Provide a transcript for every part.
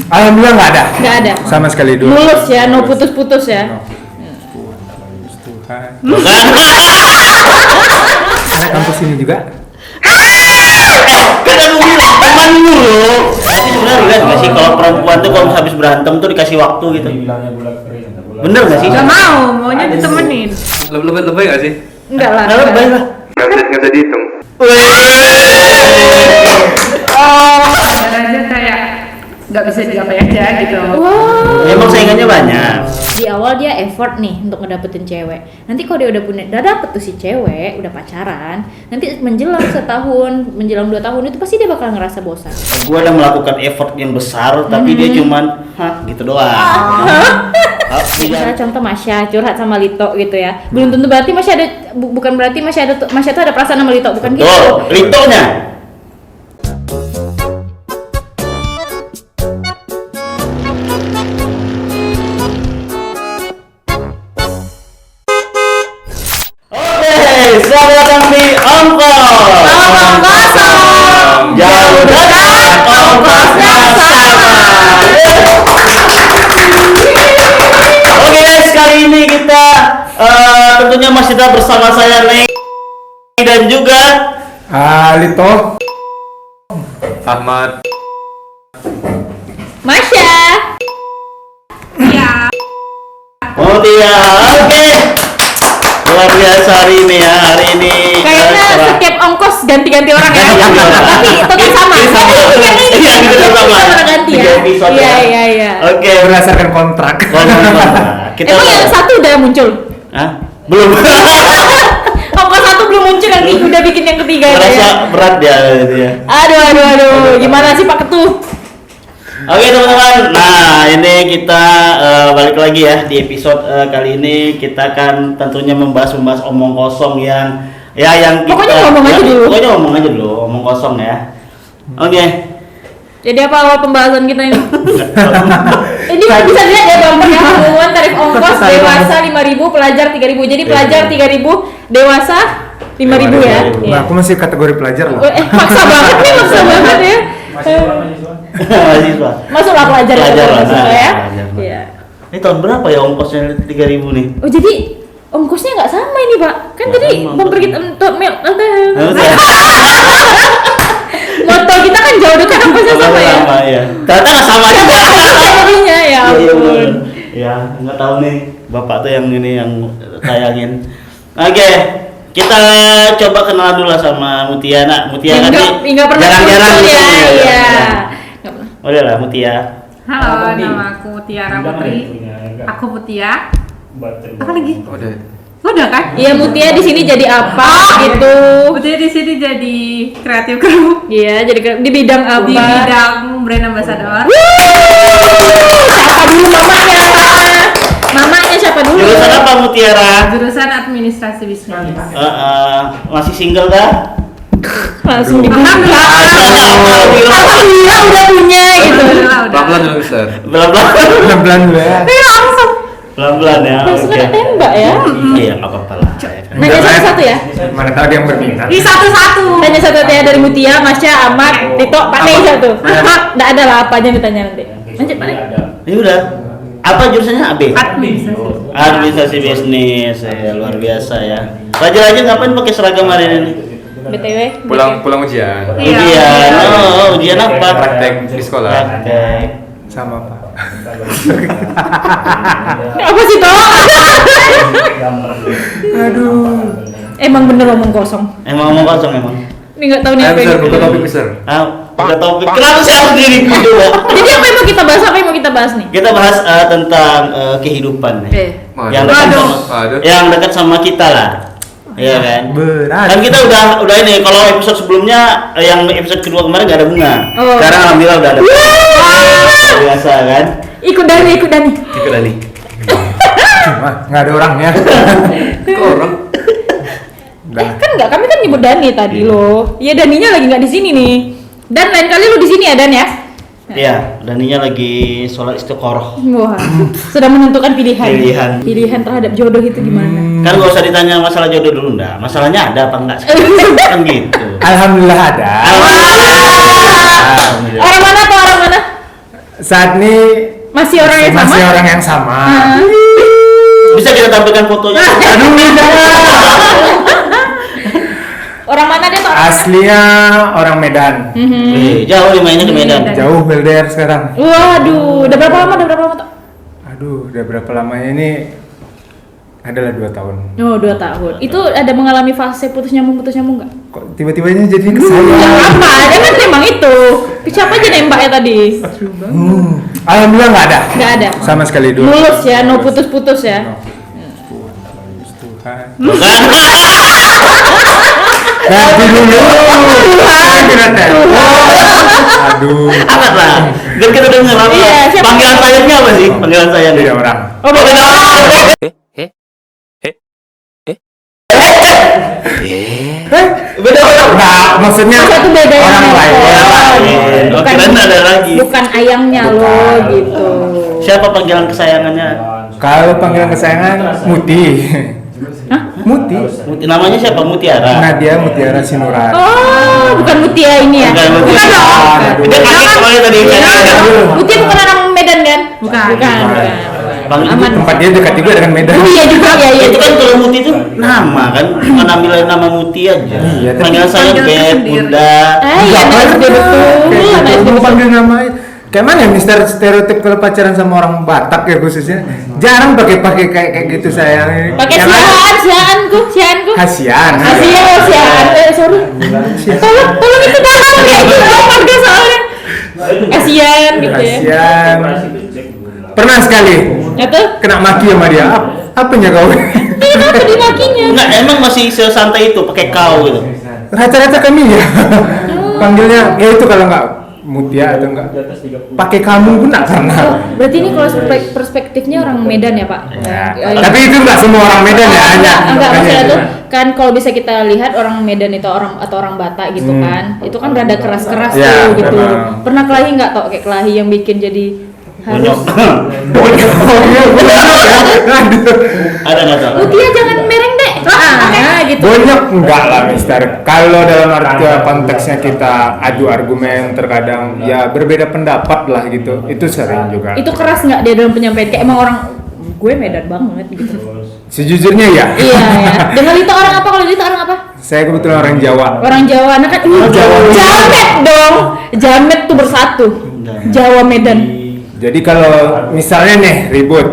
Alhamdulillah nggak ada. Nggak ada. Sama sekali dulu. Mulus ya, no putus-putus ya. Tuhan. Anak kampus ini juga. Kan aku bilang teman dulu. Tapi sebenarnya lihat nggak sih kalau perempuan tuh kalau habis berantem tuh dikasih waktu gitu. Bener nggak sih? Nggak maunya ditemenin. Lebih nggak sih? Enggak lah. Nah, lebih lah. Nggak bisa dihitung. Ada aja kayak nggak bisa diapain aja gitu. Wow. Emang saingannya banyak. Di awal dia effort nih untuk ngedapetin cewek. Nanti kalau dia udah dapet tuh si cewek, udah pacaran, nanti menjelang setahun, menjelang 2 tahun itu pasti dia bakal ngerasa bosan. Gua udah melakukan effort yang besar, tapi dia cuman gitu doang. Misalnya contoh Masya curhat sama Lito gitu ya. Belum tentu berarti Masya ada bukan berarti Masya tuh ada perasaan sama Lito, bukan gitu. Tuh, Litonya. Selamat datang di Ongkos. Jauh dekat, ongkosnya sama. Oke guys, kali ini kita tentunya masih tetap bersama saya Neng dan juga Lito. Ahmad. Masya. Iya. Mutia. Oke. Luar biasa hari ini ya, hari ini. Kayaknya setiap ongkos ganti-ganti orang ya. Tapi tetap sama. Iya, kita sama. Ganti ya. Iya. Oke, Berdasarkan kontrak. kita Emang yang satu udah muncul? Hah? Belum. Ongkos satu belum muncul, yang udah bikin yang ketiga ya. Merasa berat dia gitu ya. Aduh. Gimana sih Pak Ketuh? Oke teman-teman, nah ini kita balik lagi ya di episode kali ini kita akan tentunya membahas omong kosong yang kita, Pokoknya ngomong aja dulu. Pokoknya ngomong aja dulu, omong kosong ya. Oke. Jadi apa awal pembahasan kita ini? Ini bisa dilihat ya bumper ya, pengumuman tarif ongkos dewasa 5.000, pelajar 3.000. Jadi pelajar 3.000, dewasa 5.000 ya. Nah, aku masih kategori pelajar lah. Maksa banget ya. Mahasiswa. Masuklah pelajar lah. ya. Pelajar. Iya. Ini tahun berapa ya ongkosnya 3.000 nih? Oh jadi ongkosnya nggak sama ini Pak? Kan Nggak tadi sama, bumper kita Maksudnya? moto kita kan jauh dekat ongkosnya sama ya. Sama ya. Ternyata nggak sama juga. Jadinya ya ampun. Ya, nggak tahu nih bapak tuh yang ini yang tayangin. Oke, kita coba kenalan dulu lah sama Mutia. Nak, Mutia kan Nggak pernah jarang-jarang muncul gitu ya. Iya. Nggak pernah. Udah lah Mutia. Halo, nama aku Tiara Putri. Aku Mutia. Apa lagi? Udah. Udah kan? Iya Mutia di sini jadi apa gitu? Mutia di sini jadi kreatif kru Iya jadi di bidang apa? di bidang brand ambassador. Siapa dulu mamanya? Mamanya siapa dulu? Jurusan apa Mutiara? Jurusan administrasi bisnis. Masih single dah? Langsung dibuka. Alhamdulillah. Alhamdulillah udah punya gitu. Alhamdulillah, udah. Pelan-pelan dulu Mister. Pelan-pelan. Bulan dulu ya. Langsung. Pelan-pelan ya. Langsung Oke. kena tembak ya. Iya, nggak apa-apa lah. Ya kan? Nanya satu-satu ya. Mana tahu dia yang berminat. Di satu-satu. Tanya satu-satu ya dari Mutia, Masya, Ahmad, Tito, Pak Teh satu. Nggak ada lah apa aja yang ditanya nanti. Lanjut Pak Teh. Ya udah. Apa jurusannya AB? Administrasi. Administrasi bisnis. Ya, luar biasa ya. Rajin-rajin ngapain pakai seragam hari ini? BTW. Pulang ujian. Iya. Ujian. Oh, ujian apa? Praktek di sekolah. Praktek. Sama Pak. Apa sih toh? Aduh. Emang bener omong kosong. Emang ngomong kosong emang. Ini nggak tahu nih Ayo apa Mister, yang. buka topik Mister. Udah topik. Kenapa saya harus diri coba? Jadi apa yang mau kita bahas? Apa yang mau kita bahas nih? Kita bahas tentang kehidupan nih. Yang dekat Waduh. sama, yang dekat sama kita lah. Iya kan? Berat. Kan kita udah ini kalau episode sebelumnya yang episode kedua kemarin gak ada bunga. Oh. Sekarang alhamdulillah udah ada. Luar biasa kan? Ikut Dani. Ikut Dani. Cuma nggak ada orangnya. Kok orang? Kan enggak, kami kan nyebut Dani tadi loh. Iya Daninya lagi nggak di sini nih. Dan lain kali lu di sini ya Dan ya? Iya, Daninya lagi sholat istiqoroh. Wah, sudah menentukan pilihan. Pilihan. Pilihan terhadap jodoh itu gimana? Kan gak usah ditanya masalah jodoh dulu, enggak. Masalahnya ada apa enggak sekarang? Kan gitu. Alhamdulillah ada. Alhamdulillah. Orang mana tuh orang mana? saat ini Masih orang yang sama? masih orang yang sama. Bisa kita tampilkan fotonya. Aduh, Orang mana dia tuh? aslinya orang Medan. Jauh nih mainnya ke Medan. Jauh LDR sekarang. Waduh, udah berapa lama tuh? Aduh, udah berapa lamanya ini? Adalah 2 tahun. Oh, 2 tahun. Itu ada mengalami fase putus nyambung nggak? Kok tiba-tiba ini jadi ke saya? Ya apa? Dia kan emang itu. Siapa aja nembaknya tadi? Alhamdulillah nggak ada. Nggak ada. Sama sekali dulu. Mulus ya, no putus-putus ya. Tuhan. Bukan. Ganti dulu. Kira Aduh. Angkat lah. Biar kita denger apa. Iya, siapa? Panggilan sayangnya apa sih? Panggilan sayangnya. Beda orang. Oh, beda. Beda orang. Nah, maksudnya Satu beda yang orang lain. lain. Oh, kirain ada lagi. Bukan ayangnya loh gitu. Siapa panggilan kesayangannya? Kalau panggilan kesayangan Muti. Muti. Namanya siapa? Mutiara. Nadia Mutiara Sinuran. Oh, bukan Mutia ini ya? Bukan Mutia. dong. Dia kaget soalnya tadi. Mutia bukan orang Medan kan? Bukan. Bukan. Aman. Tempat dia dekat juga dengan Medan. Oh iya juga ya, iya. Itu kan kalau Muti itu nama kan, cuma ambil nama Muti aja. Iya, tapi Panggilan saya panggilan Beb, sendiri. Bunda. Iya, anak SD betul. Anak SD Mau betul. panggil nama kayak mana ya Mister stereotip kalau pacaran sama orang Batak ya khususnya jarang pakai kayak gitu sayang. Pakai Yang ada- sianku. Hasian. Sian. Sorry. Tolong itu dalam kayak gitu warga soalnya. Kasian gitu ya. Hasian. Pernah sekali Itu kena maki sama dia. Apanya kau? kenapa dimakinya? Enggak, emang masih sesantai itu pakai kau gitu. Rata-rata kami ya. Panggilnya ya itu kalau nggak Mutia atau enggak pakai kamu pun nggak pernah. Berarti ini kalau perspektifnya orang Medan ya Pak? Ya, tapi itu nggak semua orang Medan ya, hanya enggak maksudnya itu. tuh kan kalau bisa kita lihat orang Medan itu orang Batak gitu kan, itu kan rada keras-keras Ya, tuh gitu. memang. Pernah kelahi nggak toh kayak kelahi yang bikin jadi harus Ada nggak tahu? Mutia jangan mereng deh. Gitu. Banyak enggak lah Mister. Kalau dalam arti konteksnya kita adu argumen terkadang ya berbeda pendapat lah gitu. Itu sering juga. Itu keras nggak dia dalam penyampaian kayak emang orang gue Medan banget gitu. Sejujurnya ya. Iya ya. Dengan Lita orang apa? Kalau Lita orang apa? Saya kebetulan orang Jawa. Orang Jawa. Nah kan Jawa. Jamet dong. Jamet tuh bersatu. Jawa Medan. Jadi kalau misalnya nih ribut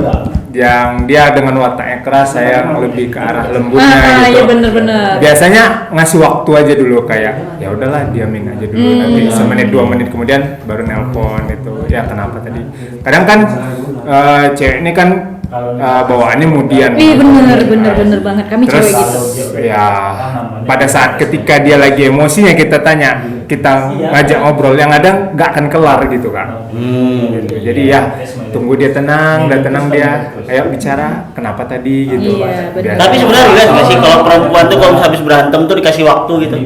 yang dia dengan wataknya keras, saya lebih ke arah lembutnya gitu. Iya bener-bener. Biasanya ngasih waktu aja dulu kayak ya udahlah diamin aja dulu nanti semenit 2 menit kemudian baru nelpon itu ya kenapa tadi. Kadang kan cewek ini kan bawaannya mudian. Iya bener banget kami Terus cewek gitu. ya pada saat ketika dia lagi emosinya kita tanya, kita ngajak ngobrol yang ada nggak akan kelar gitu kan. Gitu. Jadi ya tunggu dia tenang, udah tenang dia, ayo bicara kenapa tadi gitu. Iya, benar. Tapi sebenarnya lihat nggak sih kalau perempuan tuh kalau habis berantem tuh dikasih waktu gitu.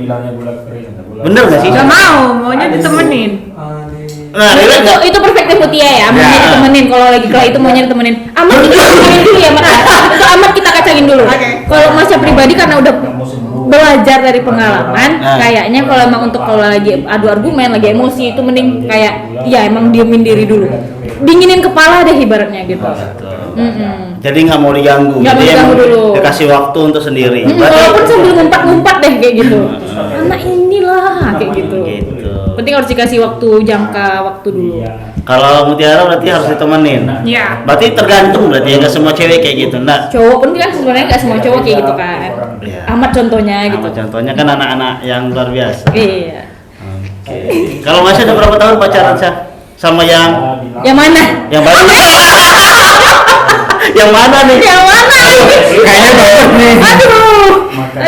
Bener nggak sih? Gak maunya ditemenin. Nah, lihat nggak? Itu perspektif Mutia ya, maunya Ya. ditemenin. Kalau lagi kelahi itu maunya ditemenin. Amat kita kacangin dulu ya, Mat. Itu amat kita kacangin dulu. Kalau Masnya pribadi karena udah belajar dari pengalaman, kayaknya kalau emang untuk kalau lagi adu argumen, lagi emosi itu mending kayak ya emang diemin diri dulu. Dinginin kepala deh ibaratnya gitu. Jadi nggak mau diganggu. Nggak mau Jadi diganggu emang dulu. dikasih waktu untuk sendiri. Walaupun sambil ngumpat-ngumpat deh kayak gitu. Anak inilah kayak gitu. Gitu. Penting harus dikasih waktu jangka waktu dulu. Kalau Mutiara berarti harus ditemenin. Iya. Berarti tergantung berarti ya nggak semua cewek kayak gitu. Nah, Cowok pun kan sebenarnya nggak semua cowok kayak gitu kan. Iya. Amat contohnya gitu. apa contohnya kan anak-anak yang luar biasa. Iya. Oke. Kalau Masnya udah berapa tahun pacaran sama yang Yang mana? yang baru? Yang mana nih? Yang mana? Kayaknya dapet nih.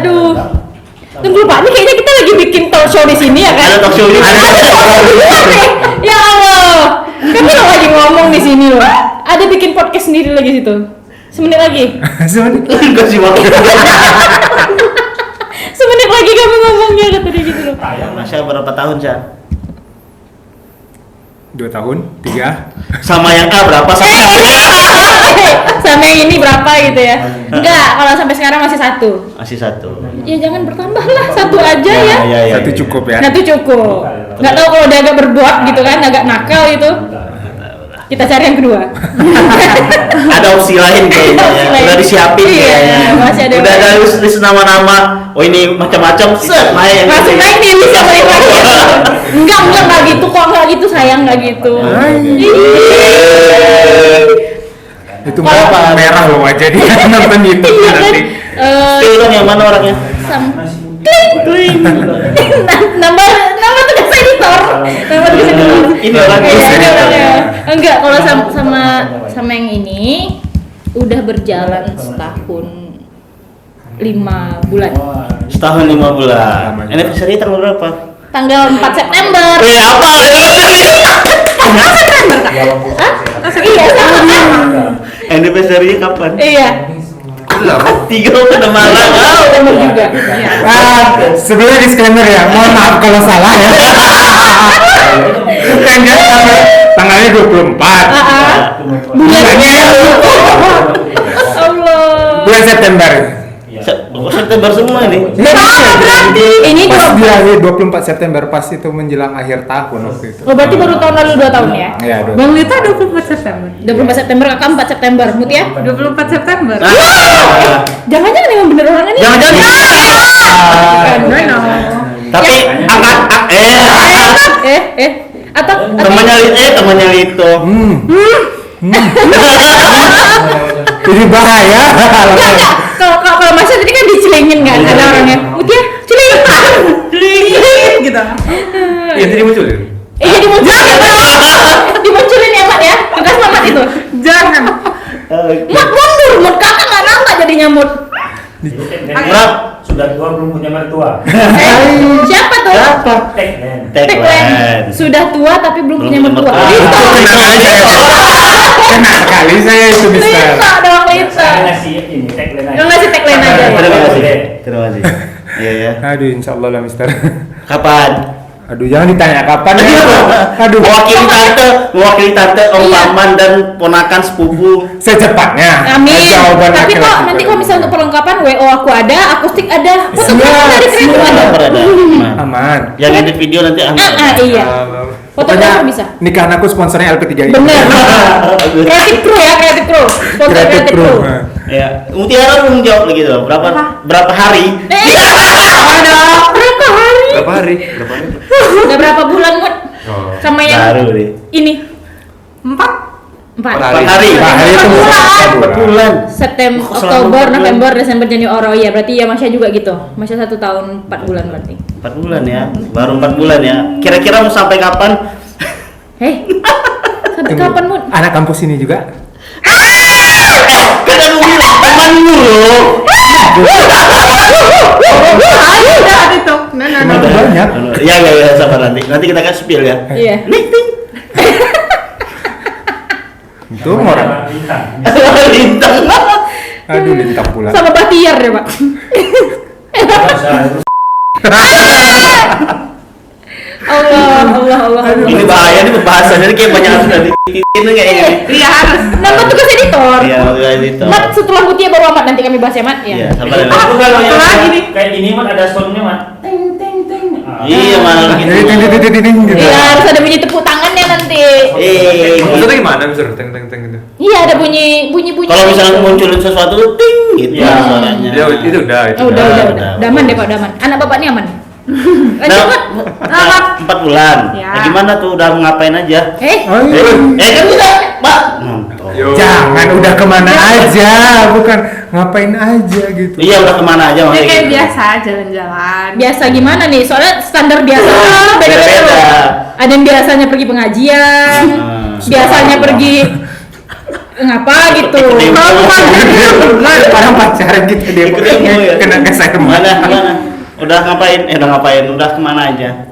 Aduh. Tunggu Pak, ini kayaknya kita lagi bikin talk show di sini ya kan? Ada talk show ini. Ya Allah. Kami lo lagi ngomong di sini loh. Ada bikin podcast sendiri lagi situ. Semenit lagi. Enggak sih waktu. Semenit lagi kami ngomongnya kata dia gitu loh. Masya berapa tahun Cak? 2 tahun, 3. Sama yang A berapa sama yang B? Sama yang ini berapa gitu ya? Enggak, kalau sampai sekarang masih 1. Masih 1. Ya jangan bertambah lah, 1 aja ya. Iya. Satu cukup ya. Nah itu cukup. Nggak tahu kalau dia agak berbuat gitu kan, agak nakal gitu. Kita cari yang kedua. Ada opsi lain kayaknya. Ada opsi Ya. lain. Udah disiapin Iya, kayaknya. masih ada Udah yang ada list nama-nama. Oh ini macam-macam. Set main. Langsung main nih bisa balik lagi. Enggak gitu kok, enggak gitu sayang, enggak gitu. Itu Kalau- merah loh aja dia nonton YouTube Iya kan? nanti. Spill dong yang mana orangnya? Kling. Nama tugas editor. Nama tugas editor. Ini orangnya. Iya, ini orangnya. Enggak, kalau sama yang ini udah berjalan setahun 5 bulan. Setahun 5 bulan. Anniversary tanggal berapa? Tanggal 4 September. Apa? Iya, sama kan? Anniversary kapan? Iya. Tiga udah marah. September juga. Sebelumnya disclaimer ya, mohon maaf kalau salah ya. Kan dia tanggalnya 24. Bulannya Allah. bulan September. September semua ini. Berarti ini Pas dua. di hari 24 September pas itu menjelang akhir tahun waktu itu. Oh, berarti baru tahun lalu 2 tahun ya? Iya, dua. Bang Lita 24 September. 24 September, kakak 4 September. Mutia? 24 September. Jangan-jangan emang bener orang ini? Jangan-jangan. No. Tapi angkat Atau temannya Lito. Jadi bahaya. enggak. Kalau Masya tadi kan dicelingin kan ada orangnya. Mutia, celing. Gitu. Iya tadi muncul ya? Jadi dimunculin ya, Mat ya. Tugas Mamat itu. Jangan. Mat mundur, Mat kakak nggak nangka jadinya Mut. Sudah tua belum punya mertua. Siapa tuh? Tagline. Tagline. Sudah tua tapi belum punya mertua. mertua. Lito. Kena kali saya itu Mister. Lito dong, Lito. Saya ngasih ini tagline aja. Yang ngasih tagline aja. Terima Ya. kasih. Terima kasih. Iya ya. Aduh, insya Allah lah Mister. Kapan? Aduh, jangan ditanya kapan ya. Aduh, Mewakili tante, om Iya. paman dan ponakan sepupu. secepatnya. Amin. Jawaban Tapi kok laki-laki. nanti kalau misalnya untuk perlengkapan WO aku ada, akustik ada, fotografer Siap, dari kreatif siap. ada. Berada. Aman. Aman. Yang edit video nanti aman. Iya. Pokoknya Fotografer bisa. nikahan aku sponsornya LP3 ini. Bener. Kreatif Crew ya, Kreatif Crew. Sponsor Kreatif Kreatif Crew. Crew. Nah. Ya, Mutiara belum jawab lagi tuh. Berapa hari? Berapa hari? Berapa hari? Berapa hari? Udah berapa bulan, Mut? Oh. Sama yang Baru deh. ini 4. 4 4 hari. Pak hari itu Empat bulan. September, Kok selama Oktober, 4 bulan? November, Desember, Januari. Oh ya, berarti ya Masya juga gitu. Masya 1 tahun 4 bulan berarti. 4 bulan ya. Baru 4 bulan ya. Kira-kira mau sampai kapan? Hei, sampai Tunggu. kapan, Mut? Anak kampus ini juga. Kan aku bilang temanmu loh. Ayo udah. Itu. Nah. Banyak. Ya, sabar nanti. Nanti kita kasih spill ya. Iya. Nih, ting. Itu orang. Lintang. Aduh, lintang pula. Sama Batiar ya, Pak. Allah. Ini bahaya nih pembahasannya ini kayak banyak sudah dititin kayaknya. Iya harus. Nama tugas editor. Iya, itu. Mat, setelah Mutia baru amat nanti kami bahas ya, Mat. Iya, Ya. sabar ya. Aku kalau yang lagi nih? kayak gini mah ada soundnya mah. Teng teng teng. Iya, mana gitu. Gitu. Iya, harus ada bunyi tepuk tangannya nanti. Maksudnya gimana Mister? Teng teng teng gitu. Iya, ada bunyi. Kalau misalnya munculin sesuatu ting gitu Iya. suaranya. Ya itu udah itu. Oh, udah. udah. Daman deh, Pak, daman. Anak bapak ini aman. Lanjut, Mat. Nah, 4 bulan. Ya. Nah, gimana tuh udah ngapain aja? Oh, iya. Kan udah, Pak. Nonton. Yo. Jangan udah kemana aja, bukan ngapain aja gitu. Iya, udah kemana aja Ya makanya kayak gitu. biasa jalan-jalan. Biasa gimana nih? Soalnya standar biasa Beda-beda. beda-beda. Ada yang biasanya pergi pengajian, biasanya pergi ngapa gitu. Ikut demo. Orang pacaran gitu dia Ikut demo ya. kena kesan Mana? Udah ngapain? Udah ngapain? Udah kemana aja?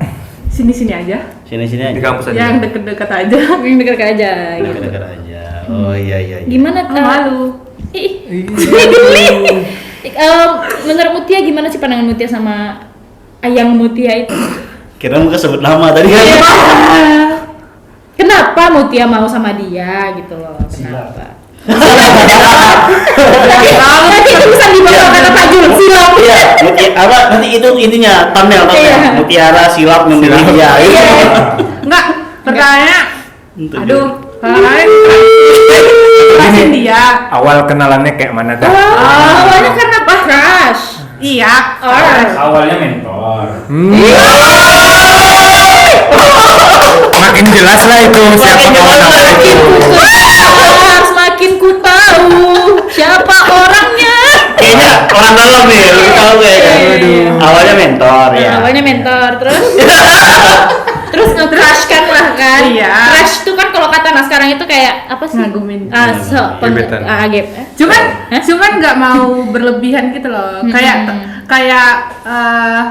Sini-sini aja. Sini-sini Di aja. kampus aja. Yang deket-deket aja. Yang dekat aja. Gitu. Dekat-dekat aja. Oh iya. Gimana? Malu. Geli. Menurut Mutia gimana sih pandangan Mutia sama Ayang Mutia itu? Kira mau kesebut nama tadi kan? Iya. Kenapa Mutia mau sama dia gitu loh? Kenapa? Nanti itu bisa dibawa kata Pak Jul, silap. Iya, apa nanti itu intinya thumbnail Iya. Mutiara silap memilih dia. Iya. Enggak, pertanyaannya. Aduh, Jelasin dia. Awal kenalannya kayak mana dah? Awalnya karena apa? Crush. Iya. Awalnya mentor. Makin jelas lah itu siapa kawan aku itu. Semakin ku tahu siapa orangnya. Kayaknya orang dalam nih, lu tahu kayaknya. Awalnya mentor ya. Awalnya mentor, terus nge-crush kan lah kan. Iya. Crush itu kan kalau kata anak sekarang itu kayak apa sih? Ngagumin. Gebetan. Cuman nggak mau berlebihan gitu loh. Kayak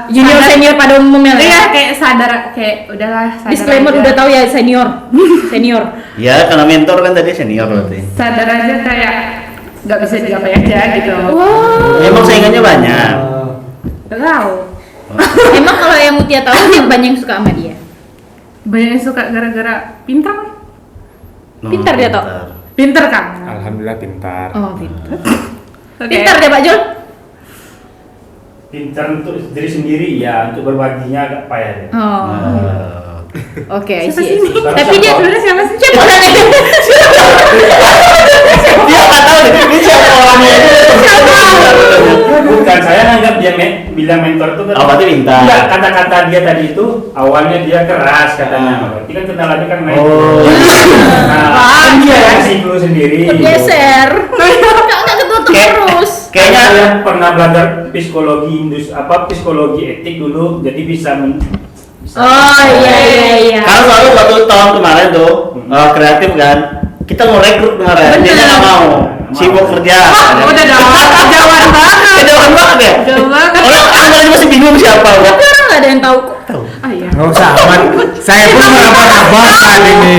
Junior sadar- senior pada umumnya lah. Iya, kayak sadar, kayak udahlah sadar Disclaimer aja. udah tahu ya senior. Ya, karena mentor kan tadi senior berarti. Sadar aja kayak nggak bisa digapai aja gitu. Wow. Emang saingannya banyak. Nggak tahu. Emang kalau yang Mutia tahu dia banyak yang suka sama dia. Banyak yang suka gara-gara pintar. Pintar dia, Tok. Pintar kan? Alhamdulillah pintar. Oh, pintar. Oke. Pintar deh Pak Jul. Pintar untuk diri sendiri ya, untuk berbaginya agak payah deh. Oh. Oke, I Siapa see, I sih see. ini? Tapi dia Sebenarnya siapa sih? siapa orangnya? Dia nggak tahu nih, ini siapa orangnya. Bukan, saya nganggap dia bilang mentor itu kan. Oh, berarti pintar. Iya, kata-kata dia tadi itu awalnya dia keras katanya. Berarti kan kenalannya kan main. Oh. Nah, kan dia kasih dulu sendiri. Bergeser. Enggak ketutup terus. Kayaknya saya pernah belajar psikologi psikologi etik dulu, jadi bisa Oh iya. karena selalu waktu tahun kemarin tuh kreatif kan, kita mau rekrut kemarin, dia nggak mau, sibuk kerja. Udah dong, jauhan banget. Kejauhan banget ya. Jauh banget. Orang tadi masih bingung siapa. Tapi orang nggak ada yang tahu kok. Ah iya. Nggak usah aman. Saya pun meraba-raba saat ini.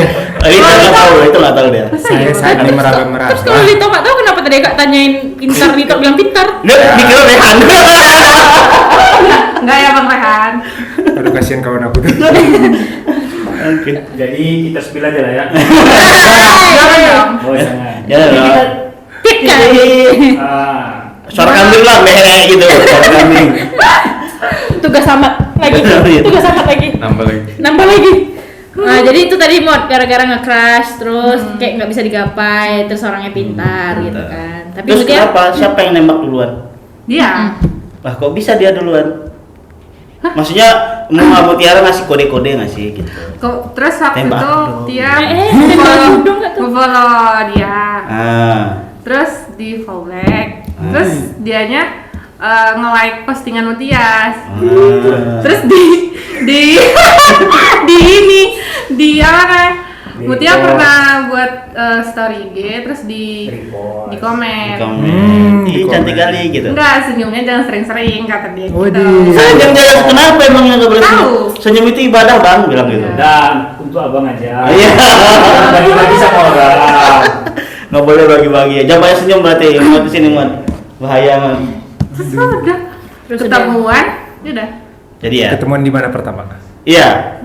Itu nggak tahu dia. Saya saat ini meraba-meraba. Terus kalau Lito nggak tahu kenapa tadi Kak tanyain pintar, Lito bilang pintar. Dia mikir Rehan. Enggak ya Bang Rehan. Aduh kasihan kawan aku tuh. Oke. Jadi kita spill aja lah ya. Jangan dong. Oh jangan. Ya. Pintar. Ah, Suara kambing lah, meh gitu. Suara kambing. Tugas sama lagi. Tugas sama lagi. Nambah lagi. Nah, jadi itu tadi mod gara-gara nge-crush terus kayak nggak bisa digapai, terus orangnya pintar gitu kan. Tapi Terus dia kenapa? Siapa yang nembak duluan? Dia. Lah kok bisa dia duluan? Maksudnya mau Mutiara ngasih kode-kode nggak sih gitu? Terus waktu Tembak itu dong. dia tembak dong nggak tuh? follow dia. Ah. Terus di follow back. Terus dianya nge-like postingan Mutias. Terus di apa kan? Mutia pernah buat story IG terus di komen. Ih, cantik kali gitu. Enggak, senyumnya jangan sering-sering kata dia gitu. Waduh. Senyum jangan kenapa emang yang nggak boleh senyum? Tahu. Senyum itu ibadah bang, bilang gitu. dan untuk abang aja. Iya. Bagi-bagi sama orang. Nggak boleh bagi-bagi. Jangan banyak senyum berarti. Muat di sini muat. Bahaya man. Terus udah Terus ketemuan, udah. Jadi ya. Ketemuan di mana pertama? Iya.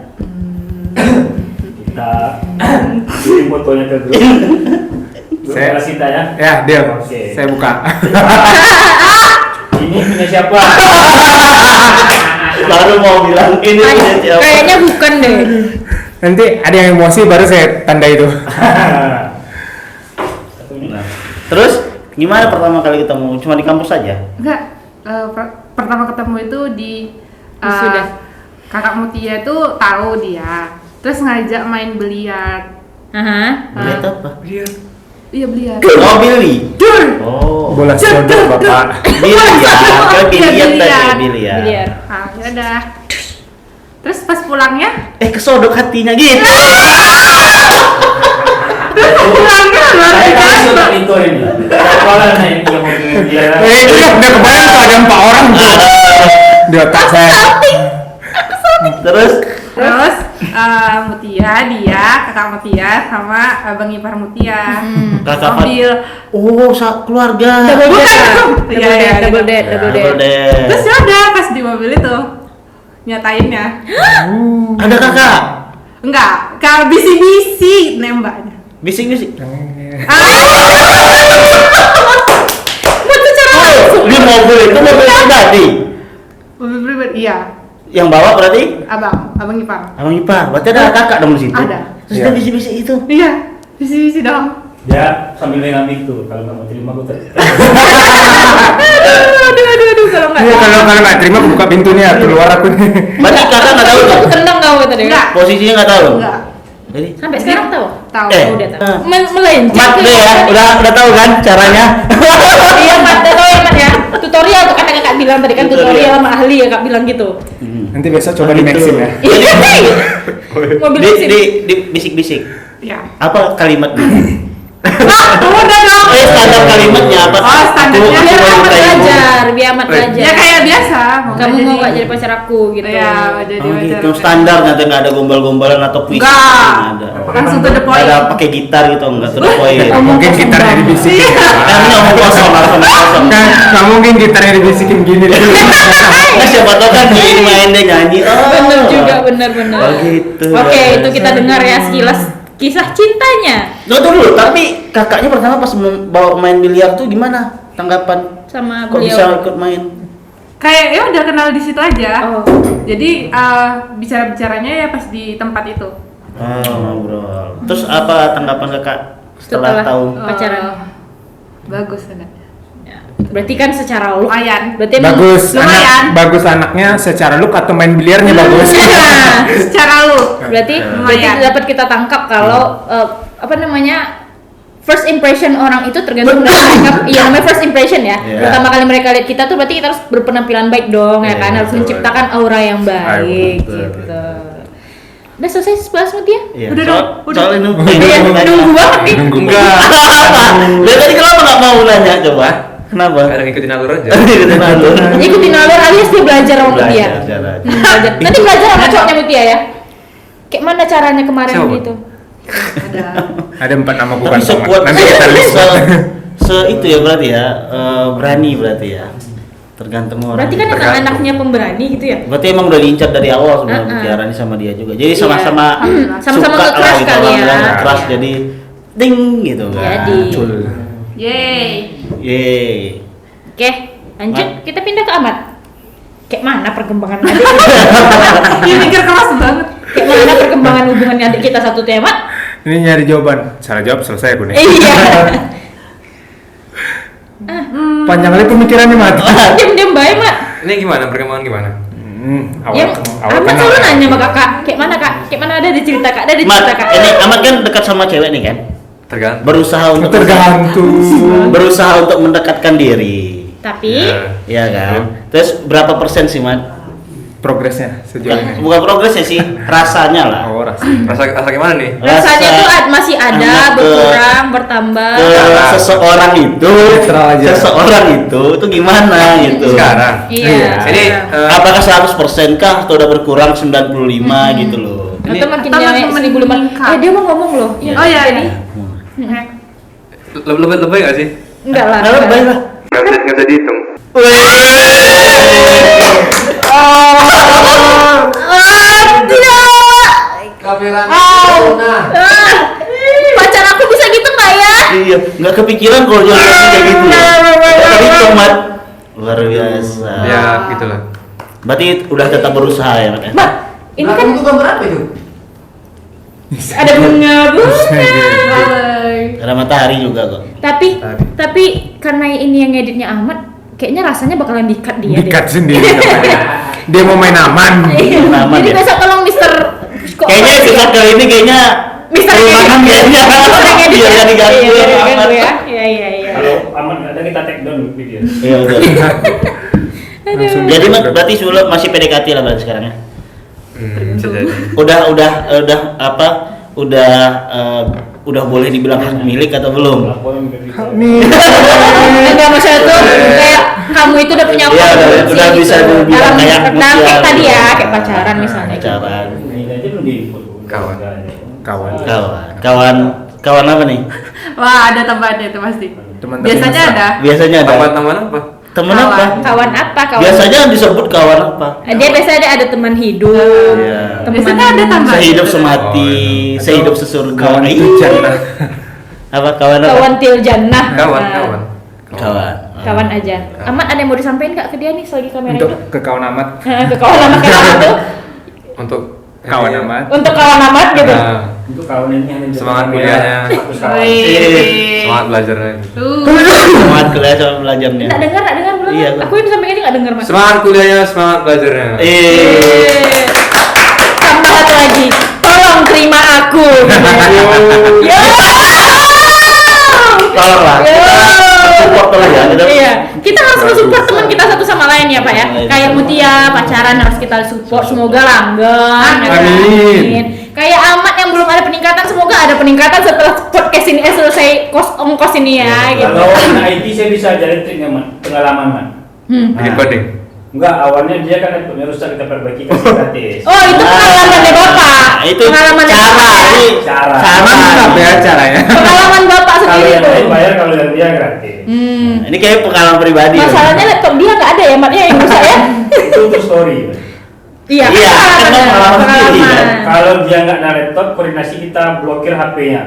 Kita kirim fotonya ke grup. Saya- Saya Sita ya. Ya, dia. Oke. Saya buka. Ini punya siapa? Baru mau bilang ini punya siapa? kayaknya bukan deh. Nanti ada yang emosi baru saya tanda itu. Nah, terus gimana pertama kali ketemu? Cuma di kampus aja? Enggak, pertama ketemu itu di Sudah. kakak Mutia itu tahu dia. Terus ngajak main biliar. Aha. Lihat apa? Iya biliar. Oh, Billy. Dur. Oh. Bola sodok bapak. Biliar. Kan biliar tadi biliar. Biliar. Ah, ya udah. Terus pas pulangnya, Kesodok hatinya gitu. pulangnya luar Saya kasih biasa. untuk itu ini. Siapa lah yang mau dia? Itu udah kebayang tuh ada 4 orang tuh di otak saya. Terus Terus Mutia, dia, kakak Mutia sama abang ipar Mutia. kakak Mobil. Oh, keluarga. Double Bukan. date. Iya, iya, Double date, double date. Terus ya udah pas di mobil itu nyatainnya. Ada kakak. Enggak, kalau bisi-bisi nembaknya. Bising-bising. Di mobil itu mobil pribadi. Mobil pribadi, iya. Yang bawa berarti Abang ipar. abang ipar. Berarti ada kakak dong di situ. Ada. Terus Iya. dia bisik-bisik itu. Iya. Visi dong. Dia sambil ngambil tuh, kalau nggak mau terima gue Aduh, kalau nggak Iya, kalau nggak terima aku buka pintunya keluar aku nih. Berarti kakak nggak tahu tuh? aku tendang kamu tadi. Enggak. Posisinya nggak tahu? Enggak. Jadi Sampai sekarang tahu? Tahu. Udah tahu. Melenceng. Mat deh ya, udah tahu kan caranya? Iya, Mat, udah tahu ya, Mat ya. Tutorial tuh kan kakak bilang tadi kan tutorial sama ahli ya kak bilang gitu. Nanti besok coba di Maxim ya. Mobil Di mesin. di bisik-bisik. Ya. Apa kalimatnya? Udah dong. Standar kalimatnya apa? Oh, standarnya Biar baru amat kayak belajar, biar amat belajar. Ya kayak biasa. Kamu mau gak jadi pacar aku gitu. Iya, mau jadi Oh pacar. gitu, standar nanti nggak ada gombal-gombalan atau puisi. Enggak. Ada. Langsung to the Nggak point. ada pakai gitar gitu, enggak to the point. Mungkin gitarnya dibisikin. Karena ngomong kosong langsung kosong. Kan nggak mungkin gitarnya dibisikin gini dulu. Nah, siapa tahu kan main dia nyanyi. Oh. Bener juga, bener. Oh gitu. Oke, itu kita dengar ya sekilas kisah cintanya Tunggu dulu, tapi kakaknya pertama pas bawa main biliar tuh gimana? Tanggapan? sama Kok bisa beliau. ikut main? Kayak ya udah kenal di situ aja. Oh. Jadi bicara-bicaranya ya pas di tempat itu. Oh, ngobrol. Terus apa tanggapan kakak setelah Setelah. tahu? Pacaran. Bagus ada. Ya, berarti kan secara look. Lumayan. Berarti emang Lumayan. Bagus anaknya secara look atau main biliarnya bagus. Nah, Secara lu. berarti Lumayan. dapat kita tangkap kalau apa namanya first impression orang itu tergantung dari mereka. Iya, namanya first impression ya. Iya. Pertama kali mereka lihat kita tuh berarti kita harus berpenampilan baik dong ya Iya, kan, harus betul. menciptakan aura yang baik betul, gitu. Udah selesai sebahas sama dia? Iya. Udah Soal- dong, udah. soal ini. Iya, nunggu banget nih. Enggak. Dari tadi kenapa nggak mau nanya coba? Kenapa? Kadang ngikutin alur aja. Ikutin alur. Ikutin alur alias dia belajar sama Mutia. Belajar. Belajar. Nanti belajar sama cowoknya Mutia ya. Kayak mana caranya kemarin Siapa? gitu? Ada. Ada 4 nama bukan Tapi Somad. sekuat Nanti kita list. se itu ya berarti ya, berani berarti ya. Tergantung orang. Berarti kan emang anaknya pemberani gitu ya? Berarti emang udah diincar dari awal sebenarnya Uh-uh. Mutiara ini sama dia juga. Jadi Iya. sama-sama Sama-sama suka lah nge-crush gitu, kali orang ya. bilang nge-crush jadi ding gitu kan. Jadi. Cul. Yeay. Yeay. Oke, lanjut. Kita pindah ke Ahmad. Kayak mana perkembangan adik? Ini mikir keras banget. Kayak mana perkembangan hubungan adik kita satu tema? Ini nyari jawaban. Salah jawab selesai aku nih. Iya. Panjang kali pemikirannya mati. Diam-diam baik, Mat. Ini gimana perkembangan gimana? Ya, Ahmad selalu nanya sama kakak, kayak mana kak? Kayak mana ada di cerita kak? Ada di Mat, cerita kak? ini Ahmad kan dekat sama cewek nih kan? Tergantung. Berusaha untuk berusaha untuk mendekatkan diri. Tapi Iya kan? Terus berapa persen sih, Mat? Progresnya sejauh ini. Bukan progresnya sih, rasanya lah. Oh, rasa. Rasa gimana nih? rasanya tuh masih ada, anak ke- berkurang, bertambah. ke seseorang itu, Netral aja. seseorang itu gimana gitu. Sekarang. Iya. Ini Apakah 100% kah atau udah berkurang 95 gitu loh. Atau makin Atau nyampe makin 1500. meningkat. Dia mau ngomong loh. Iya. Oh iya, Jadi, iya. lebih nggak sih? enggak lah. Nah, baik lah. Nggak bisa dihitung. Tidak. Pacar aku bisa gitu nggak ya? Iya, nggak kepikiran kalau jawabannya kayak gitu. Tapi tomat luar biasa. Ya, gitulah. Berarti udah tetap berusaha ya, Mat? Mbak, ini kan berapa itu? ada bunga-bunga. Ada matahari juga kok. Tapi karena ini yang ngeditnya Ahmad, kayaknya rasanya bakalan di-cut dia deh. Dikat sendiri namanya. Dia mau main aman. Iya. Aman Jadi ya? besok tolong Mister Kayaknya episode kali ini kayaknya Mister perumahan kayaknya. Biar nggak diganggu Iya, sama diganggu Ahmad. ya. Iya. Kalau aman nggak ada kita take down video. Iya betul. Langsung Jadi dikat. berarti sebelum masih PDKT lah berarti sekarang ya. Bisa jadi. Udah boleh dibilang hak milik atau belum? Enggak, maksudnya tuh kayak kamu itu udah punya Iya, komitmen udah sih, bisa gitu. dibilang Dalam kayak dalam kayak mutiara. tadi ya, kayak pacaran misalnya. Pacaran. Ini aja belum di Kawan. Kawan. Kawan apa nih? Wah, ada temannya itu pasti. Teman-teman Biasanya mesra. ada. Biasanya ada. Teman apa? Temen Kawan. apa? Kawan apa? Kawan. Biasanya disebut kawan apa? Dia biasanya ada teman hidup. Iya. Teman Biasanya ada tambah. Sehidup semati, Oh, iya. sehidup sesurga. Kawan Ih. itu jannah. Apa kawan apa? kawan til jannah. Kawan. Kawan. Kawan aja. Ahmad ada yang mau disampaikan Kak ke dia nih selagi kamera Untuk itu? ke kawan amat. Ke kawan Ahmad kayak apa tuh? Untuk Kawan amat. Untuk kawan Ahmad gitu. Nah, Untuk kawan ini hanya Semangat kuliahnya. Semangat belajarnya. Semangat kuliah sama belajarnya. Nggak dengar belum? Iya, Aku ini sampai ini nggak dengar mas. Semangat kuliahnya, semangat belajarnya. Tambah satu lagi, tolong terima aku. Yo. Tolonglah. Support lah ya. Iya, kita harus mensupport teman kita satu sama lain ya Pak ya. Kayak Mutia pacaran harus kita support, semoga langgeng. ya kan? Amin. Kayak Ahmad yang belum ada peningkatan, semoga ada peningkatan setelah podcast ini selesai ongkos ini ya. Gitu. Kalau anak IT saya bisa ajarin triknya, Man. Pengalaman, Man. Bikin coding. Enggak, awalnya dia kan laptopnya rusak, kita perbaiki kasih gratis. Oh itu pengalamannya Bapak. Itu pengalaman cara. Ini Cara. Mantap ya caranya. Pengalaman Bapak Kalau sendiri yang lain tuh. bayar, kalau yang dia gratis. Ini kayak pengalaman pribadi. Masalahnya laptop dia nggak ada ya, Mat, yang rusak ya. Itu untuk story. Iya, Iya, kan pengalaman sendiri, kan? Kalau dia nggak ada laptop, koordinasi kita blokir HP-nya.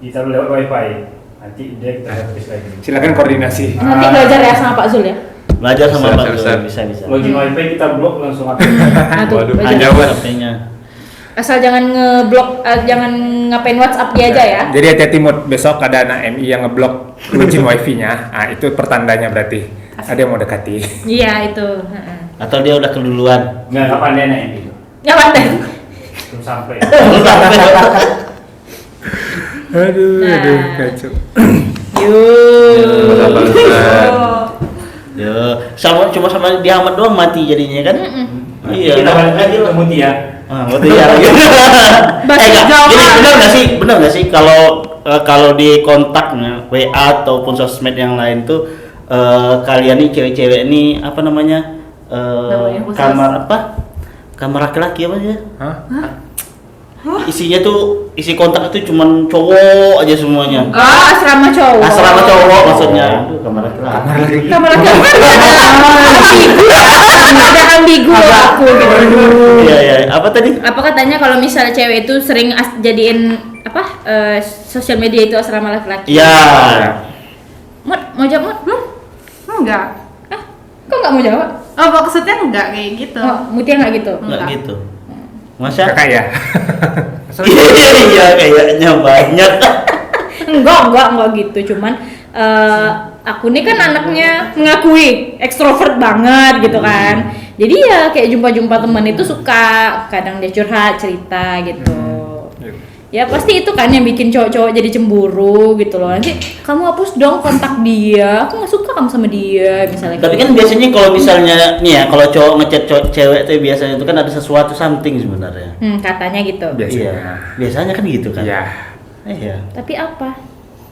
Ditaruh lewat wifi. Nanti dia kita gratis lagi. Silakan koordinasi. Nanti belajar ya sama Pak Zul ya. Belajar sama Bisa, Pak bisa. Zul, bisa. Login wifi kita blok langsung HP. Nah, tuh, Waduh, belajar. Ada HP-nya. Asal jangan ngeblok, jangan ngapain WhatsApp dia aja ya. Jadi hati-hati Mut, besok ada anak MI yang ngeblok login wifi-nya. Ah, itu pertandanya berarti ada yang mau dekati. Iya itu. Heeh. Atau dia udah keduluan. Nggak, kapan dia naik itu? Ya pandai. Belum sampai. Aduh, Nah. aduh, kacau. Sama Ustaz. Ya, cuma sama dia Ahmad doang mati jadinya kan? Iya. Kita balik lagi ke Mutia. Betul ya. Benar nggak sih kalau di kontaknya WA ataupun sosmed yang lain tuh kalian nih cewek-cewek ini apa namanya Namanya khusus. kamar apa? Kamar laki-laki apa sih? Hah? Isinya tuh isi kontak itu cuman cowok aja semuanya. Oh, asrama cowok. Asrama cowok maksudnya. Aduh, kamar laki-laki. Kamar laki-laki ada ambigu aku gitu. Iya. Apa tadi? Apa katanya kalau misalnya cewek itu sering jadiin apa sosial media itu asrama laki-laki. Iya. Mut, mau jawab Mut? Enggak. Kok nggak mau jawab? Oh, maksudnya enggak kayak gitu. Oh, Mutia nggak gitu. Enggak Enggak. gitu. Masa? Kakak ya? Iya, kayaknya banyak. Enggak gitu. Cuman aku nih kan anaknya mengakui ekstrovert banget gitu kan. Jadi ya kayak jumpa-jumpa teman itu suka, kadang dia curhat, cerita gitu. Ya pasti itu kan yang bikin cowok-cowok jadi cemburu gitu loh. Nanti kamu hapus dong kontak dia, aku nggak suka kamu sama dia misalnya. Tapi gitu. kan biasanya kalau misalnya nih ya, kalau cowok ngechat cewek tuh biasanya itu kan ada sesuatu something sebenarnya. Katanya gitu. Biasanya. Iya. Biasanya kan gitu kan. Iya. Iya. Tapi apa?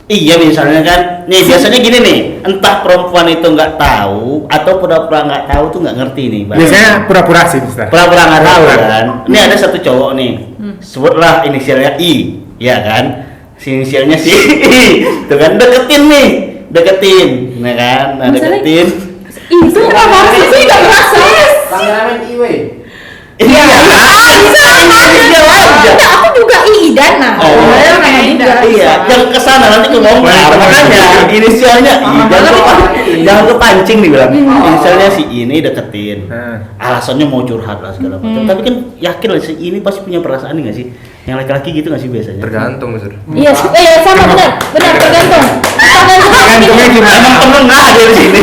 Iya misalnya kan, nih biasanya gini nih, entah perempuan itu nggak tahu atau pura-pura nggak tahu tuh nggak ngerti nih. Bang. Biasanya pura-pura sih, Mister. Pura-pura nggak tahu Pura-pura. kan. Ini ada satu cowok nih, sebutlah inisialnya I, ya kan? Si inisialnya si I, tuh kan deketin, nah kan, Masalahnya- deketin. Ih, itu kenapa sih nggak merasa? Kameramen Iwe. Iya, Enggak, aku juga Idana. Oh, iya, jangan kesana nanti kebongkar. Makanya inisialnya I, jangan kepancing nih bilang. Inisialnya si ini deketin. Alasannya mau curhat lah segala macam. Tapi kan yakin lah si ini pasti punya perasaan nggak sih? Yang laki-laki gitu nggak sih biasanya? Tergantung, Mas. Iya, sama benar tergantung. Tergantungnya gimana? Emang temen nggak ada di sini.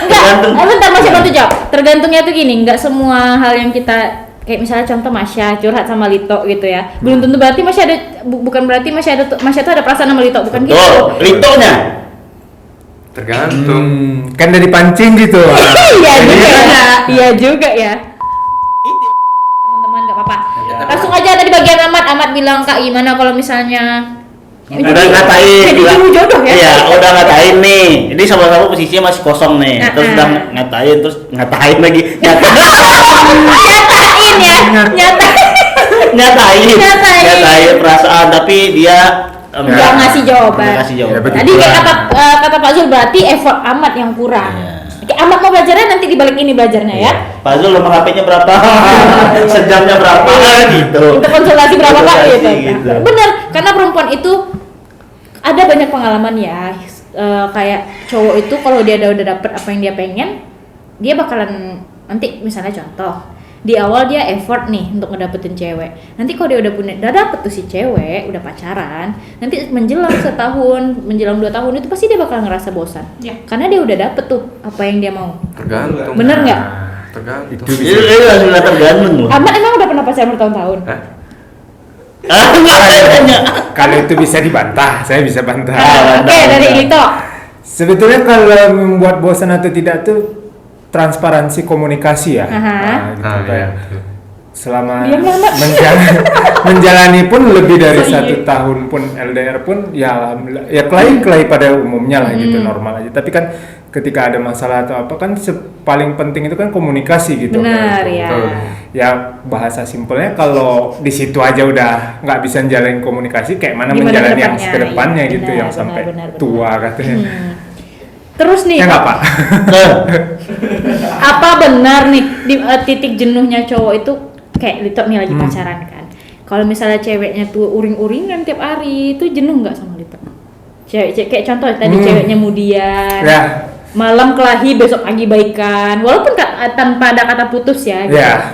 Enggak, bentar Mas Siapa tuh jawab. Tergantungnya tuh gini, enggak semua hal yang kita kayak misalnya contoh Masya curhat sama Lito gitu ya. Belum tentu berarti Masya ada bukan berarti Masya tuh ada perasaan sama Lito, bukan gitu. Tuh, Litonya. Tergantung. Kan dari pancing gitu. Iya juga. Iya juga ya. Teman-teman enggak apa-apa. Langsung aja tadi bagian Ahmad bilang Kak gimana kalau misalnya Udah ngatain jadi juru jodoh ya. Iya, udah ngatain nih. Jadi sama-sama posisinya masih kosong nih. Terus udah ngatain lagi. Nyatain ya. Nyatain perasaan tapi dia Enggak ngasih jawaban. Nggak ngasih jawaban. Ya, betul. Tadi kayak kata Pak Zul berarti effort Ahmad yang kurang. Iya. Oke, Ahmad mau belajarnya nanti di balik ini belajarnya ya. Pak Zul nomor HP-nya berapa? Sejamnya berapa? Gitu. Kita konsultasi berapa Kak gitu. Gitu. Bener, karena perempuan itu ada banyak pengalaman ya. Kayak cowok itu kalau dia udah dapet apa yang dia pengen, dia bakalan nanti misalnya contoh di awal dia effort nih untuk ngedapetin cewek. Nanti kalau dia udah dapet tuh si cewek, udah pacaran, nanti menjelang setahun, menjelang 2 tahun itu pasti dia bakal ngerasa bosan. Ya. Karena dia udah dapet tuh apa yang dia mau. Tergantung. Bener nggak? Tergantung. Itu Ini bisa. langsung tergantung loh. Ahmad emang udah pernah pacaran bertahun-tahun? Hah? Kalau itu bisa dibantah, saya bisa bantah. Oke, dari Lito. Sebetulnya kalau membuat bosan atau tidak tuh transparansi komunikasi ya. Aha. Gitu, Ah, kayak iya. selama Diam nggak, Mbak? menjalani pun lebih dari So, 1 tahun pun LDR pun ya alhamdulillah ya kelahi pada umumnya lah gitu, normal aja. Tapi kan ketika ada masalah atau apa kan paling penting itu kan komunikasi gitu. Benar, Kalau itu. ya. Ya bahasa simpelnya kalau di situ aja udah nggak bisa menjalin komunikasi, kayak mana Gimana menjalani yang kedepannya? kedepannya Iya, gitu, benar, yang sampai benar. tua katanya. Terus nih, Ya nggak Pak? apa benar nih di titik jenuhnya cowok itu kayak Lito nih lagi pacaran kan? Kalau misalnya ceweknya tuh uring-uringan tiap hari, itu jenuh nggak sama Lito? Cewek kayak contoh tadi ceweknya mudian, Ya. malam kelahi besok pagi baikan, walaupun tanpa ada kata putus ya. Gitu. Ya.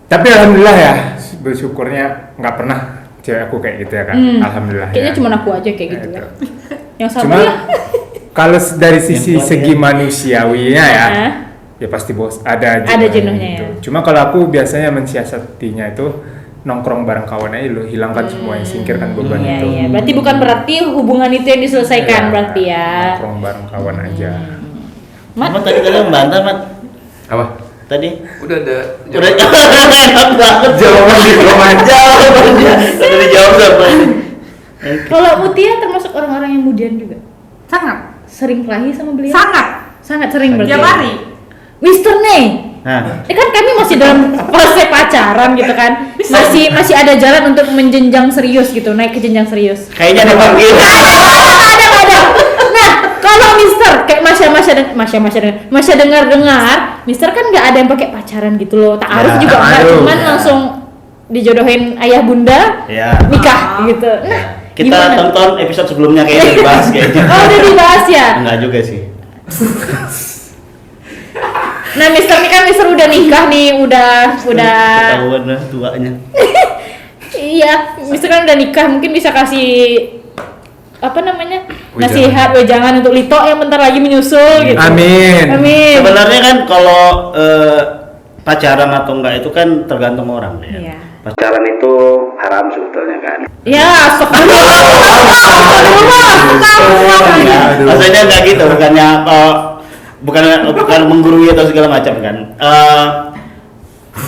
Tapi alhamdulillah ya, bersyukurnya nggak pernah cewek aku kayak gitu ya kan. Alhamdulillah. Kayaknya ya. cuma aku aja kayak gitu Itu. ya. Yang Cuma sama ya. kalau dari sisi Yang kuat segi manusiawinya ya, Hah? ya pasti ada Ada jenuhnya ya. Cuma kalau aku biasanya mensiasatinya itu nongkrong bareng kawan aja lo, hilangkan semua yang singkirkan beban Iya, itu. iya. Berarti bukan berarti hubungan itu yang diselesaikan Iya, berarti ya. nongkrong bareng kawan aja. Mat, Mat tadi kalian membantah, Mat. Apa? Tadi Udah ada. udah enak banget Jawaban diplomatis. jawabannya. Udah dijawab sama ini. kalau Mutia termasuk orang-orang yang mudian juga. Sangat. Sering kelahi sama beliau? Sangat. Sangat sering berarti. Tiap hari. Mister nih. Nah, Kan kami masih dalam fase pacaran gitu kan. Masih ada jalan untuk menjenjang serius gitu, naik ke jenjang serius. kayaknya ada panggil. Ada. Nah, kalau Mister kayak Masya dengar, Mister kan nggak ada yang pakai pacaran gitu loh. Ta'aruf Ya, juga nggak, ta'aruf, cuman ya. langsung dijodohin ayah bunda, Ya. nikah gitu. Nah, Kita gimana? tonton episode sebelumnya kayaknya dibahas kayaknya. Oh, udah dibahas ya. Enggak juga sih. Nah, Mister ini kan Mister udah nikah nih, udah Ketahuan lah tuanya. iya, Mister kan udah nikah, mungkin bisa kasih apa namanya? Wejangan. Nasihat wejangan untuk Lito yang bentar lagi menyusul gitu. Amin. Amin. Sebenarnya kan kalau pacaran atau enggak itu kan tergantung orang ya. Iya. Pacaran itu haram sebetulnya kan. Ya, astagfirullah. Maksudnya enggak gitu, bukannya bukan menggurui atau segala macam kan.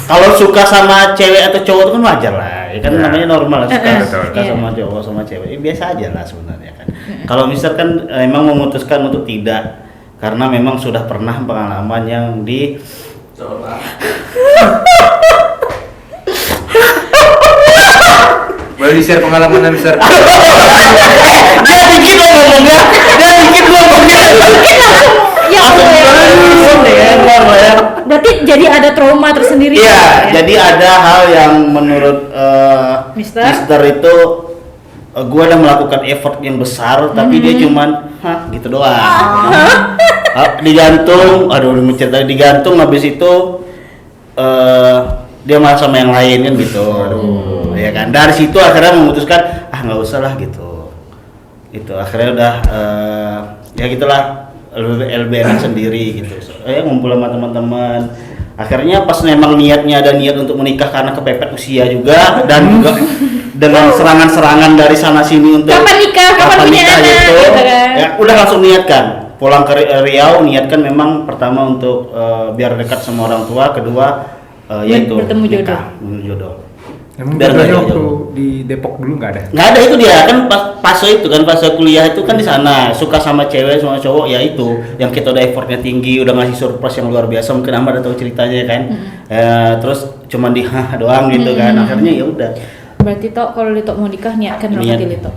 Kalau suka sama cewek atau cowok itu kan wajar lah, ya kan Ya. namanya normal lah, suka Iya. sama cowok sama cewek, biasa aja lah sebenarnya kan. Kalau misalkan emang memutuskan untuk tidak, karena memang sudah pernah pengalaman yang di Boleh di-share pengalaman besar. dia dikit loh ngomongnya. Ya Allah ya. Berarti jadi ada trauma tersendiri. Iya, ya? jadi ada hal yang menurut Mister? itu gue udah melakukan effort yang besar, tapi dia cuman gitu doang. Digantung, aduh mencerita digantung, habis itu dia malah sama yang lain kan gitu. Ya kan. Dari situ akhirnya memutuskan nggak usah lah gitu. Itu akhirnya udah ya gitulah LBN sendiri gitu. Ngumpul sama teman-teman. Akhirnya pas memang niatnya ada niat untuk menikah karena kepepet usia juga dan juga dengan serangan-serangan dari sana sini untuk Kapan nikah punya anak, gitu kan? ya udah langsung niatkan pulang ke Riau, niatkan memang pertama untuk biar dekat sama orang tua, kedua yaitu Bertemu jodoh. jodoh. Emang Biar nggak jodohnya waktu jauh-jauh. di Depok dulu nggak ada? Nggak ada, itu dia kan fase itu kan, fase kuliah itu kan di sana, suka sama cewek sama cowok ya itu yang kita udah effortnya tinggi, udah ngasih surprise yang luar biasa, mungkin Ahmad udah tahu ceritanya kan. Terus cuman di doang gitu kan, akhirnya ya udah. Berarti Tok kalau Lito mau nikah niatkan dong Niat. nanti Lito.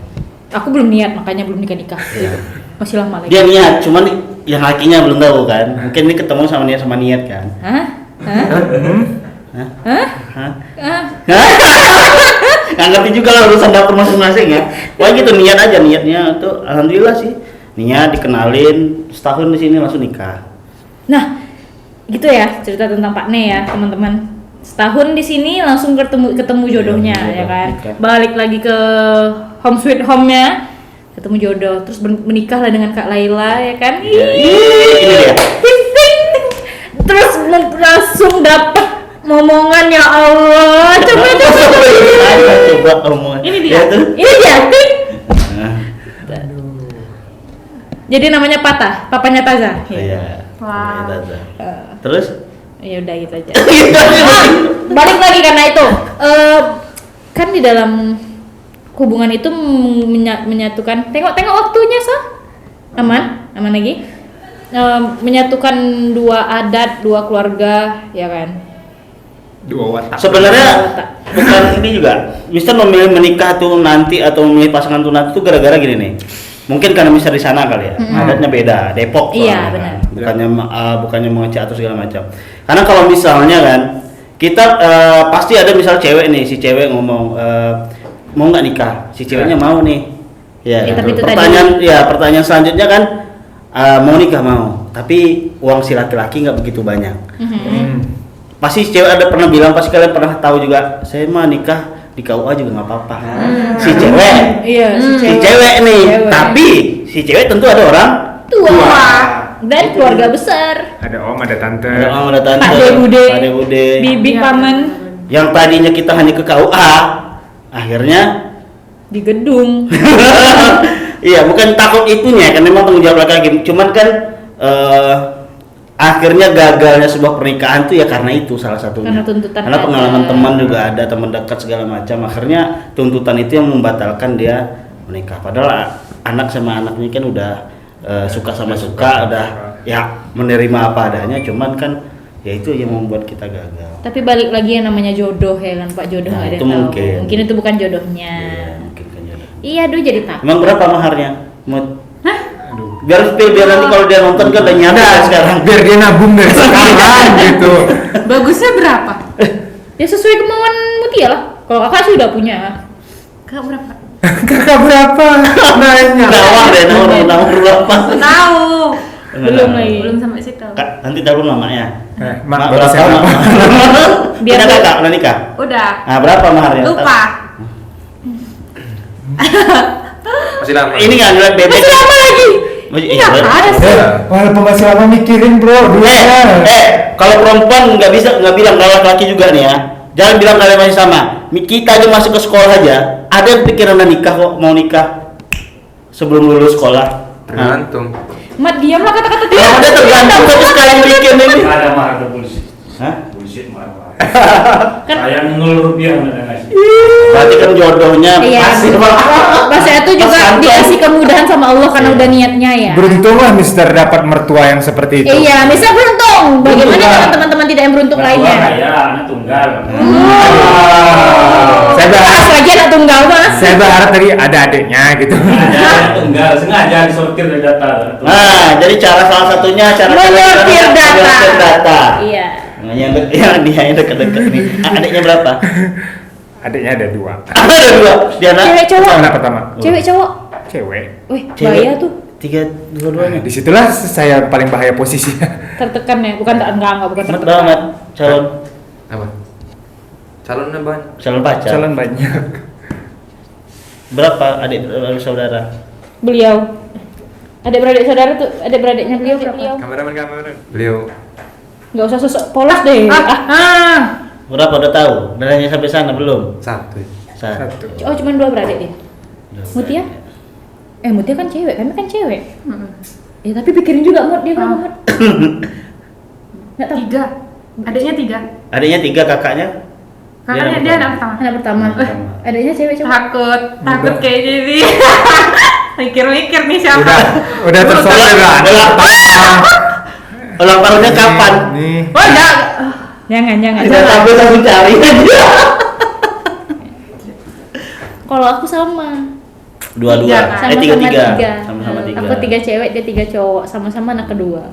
Aku belum niat, makanya belum nikah. Gitu. Masih lama lagi. Dia niat, cuman yang lakinya belum tahu kan, mungkin ini ketemu sama niat kan. Hah? Nggak ngerti juga lah urusan dapur masing-masing ya. Wah gitu, niat aja, niatnya tuh alhamdulillah sih. Niat dikenalin, setahun di sini langsung nikah. Nah, gitu ya cerita tentang Pak Ne ya teman-teman. Setahun di sini langsung ketemu jodohnya Iya, ya kan. nikah. Balik lagi ke home sweet home-nya, ketemu jodoh, terus menikah lah dengan Kak Laila ya kan. Iya, ini dia. Ting, ting, ting. Terus langsung dapet momongan ya Allah. Coba. Coba omongan. Ini dia. Ya, tuh. Ini dia. Ting. Nah, Jadi namanya Patah, papanya Taza. iya. Wow. Iya, Tata. Terus? Ya udah gitu aja. Balik lagi karena itu kan di dalam hubungan itu menyatukan. Tengok waktunya aman lagi. Menyatukan dua adat, dua keluarga, ya kan. Dua watak. Sebenarnya bukan ini juga. Mister memilih menikah tuh nanti atau memilih pasangan tuh nanti tuh gara-gara gini nih. Mungkin karena Mister di sana kali ya. Adatnya beda, Depok. Iya, soalnya benar. kan. Bukannya mengecek atau segala macam. Karena kalau misalnya kan kita pasti ada misal cewek nih, si cewek ngomong mau nggak nikah, si ceweknya mau nih. Ya, Ya, tapi itu pertanyaan selanjutnya kan mau nikah mau, tapi uang si laki-laki nggak begitu banyak. Pasti si cewek ada pernah bilang, pasti kalian pernah tahu juga, saya mah nikah di KUA juga nggak apa-apa. Si cewek, Iya, si cewek nih, Cewek. tapi si cewek tentu ada orang tua dan keluarga besar. Ada om, ada tante. ada orang ada tante, Pade bude. pade bude. Bibi Iya. paman Yang tadinya kita hanya ke KUA, akhirnya di gedung. iya, bukan takut itunya kan, memang tanggung jawab laki-laki. Cuman kan akhirnya gagalnya sebuah pernikahan tuh ya karena itu salah satunya. Karena tuntutan Karena pengalaman ada. teman juga ada, teman dekat segala macam. Akhirnya tuntutan itu yang membatalkan dia menikah. Padahal anak sama anaknya kan udah suka sama suka, udah ya menerima apa adanya. Cuman kan ya itu yang membuat kita gagal. Tapi balik lagi yang namanya jodoh ya kan Pak, jodoh Nah, nggak ada itu yang tahu. mungkin. Mungkin itu bukan jodohnya. Iya, mungkin kan jodoh. Iya, aduh jadi takut. Emang berapa maharnya? Biar nanti kalau dia nonton kan udah nyata sekarang. Biar dia nabung dari sekarang gitu. Bagusnya berapa? Ya sesuai kemauan Mutia lah. Kalau kakak sih udah punya. Kak berapa? Kakak berapa? Nanya. Nawar deh, nawar berapa? Tahu. Belum lagi. Belum sampai situ. Kak, nanti tahu namanya. Mak baru berapa? siapa? Biar Udah dia- kakak, udah nikah? Udah. Nah, berapa maharnya? Lupa. Masih lama. Ini nggak ngeliat bebek. Masih lama lagi. Iya, Nggak ada sih. Walaupun masih lama mikirin bro, dua. Kalau perempuan nggak bilang, kalau laki-laki juga nih ya. Jangan bilang kalian masih sama. Kita aja masuk ke sekolah aja, ada yang pikiran udah nikah kok, mau nikah sebelum lulus sekolah. Tergantung. Mat diamlah kata-kata dia. Ada tergantung tapi sekali bikin ini. Ada mahar ada bullshit. Hah? Bullshit mahar. Kan- Saya 0 rupiah udah ngasih. Berarti kan jodohnya Iya. pasti Pak. Mas itu juga Mas Anton. dikasih kemudahan sama Allah karena Iya. udah niatnya ya. Beruntunglah Mister dapat mertua yang seperti itu. Iya, misal beruntung. Bagaimana Beruntung dengan lah. teman-teman tidak yang beruntung Mertua lainnya? kaya, anak tunggal. Saya Bahas berharap, lagi anak tunggal mas. saya berharap tadi ada adiknya gitu. Ada anak tunggal, sengaja disortir dari data. Nah, jadi salah satunya cara Menyortir data. Iya. Nah, yang dia yang dekat-dekat nih. Adiknya berapa? Adiknya ada dua. Ada dua. Dia anak. Cewek cowok. Anak pertama. Cewek cowok. Cewek. Wih, Cewek. bahaya tuh. Tiga dua-duanya. Disitulah saya paling bahaya posisinya. Tertekan ya, bukan enggak bukan Mat tertekan. banget calon Apa? Calonnya banyak. calon pacar. Calon banyak. Berapa adik saudara? Beliau. Adik-beradik saudara tuh, adik-beradiknya beliau berapa? Kameramen. Beliau Enggak usah sosok polos deh. Berapa udah tahu? Udah nanya sampai sana belum? satu. Satu. Oh, cuma 2 beradik dia. Mutia? Mutia kan cewek, kami kan cewek. Ya tapi pikirin juga Mut, dia berapa Mut? Nggak tahu. 3. Adiknya 3. Adiknya 3, kakaknya? Kakaknya dia anak pertama. Anak pertama. Adiknya cewek cowok. Takut kayak gini. Mikir-mikir nih siapa. Udah tersortir lah. Ulang tahunnya kapan? Nih. Oh, enggak. Jangan. Kita sambil langsung cari aja. Kalau aku sama. Dua-dua. Sama-sama 3. Sama-sama 3. Aku 3 cewek, dia 3 cowok, sama-sama anak kedua.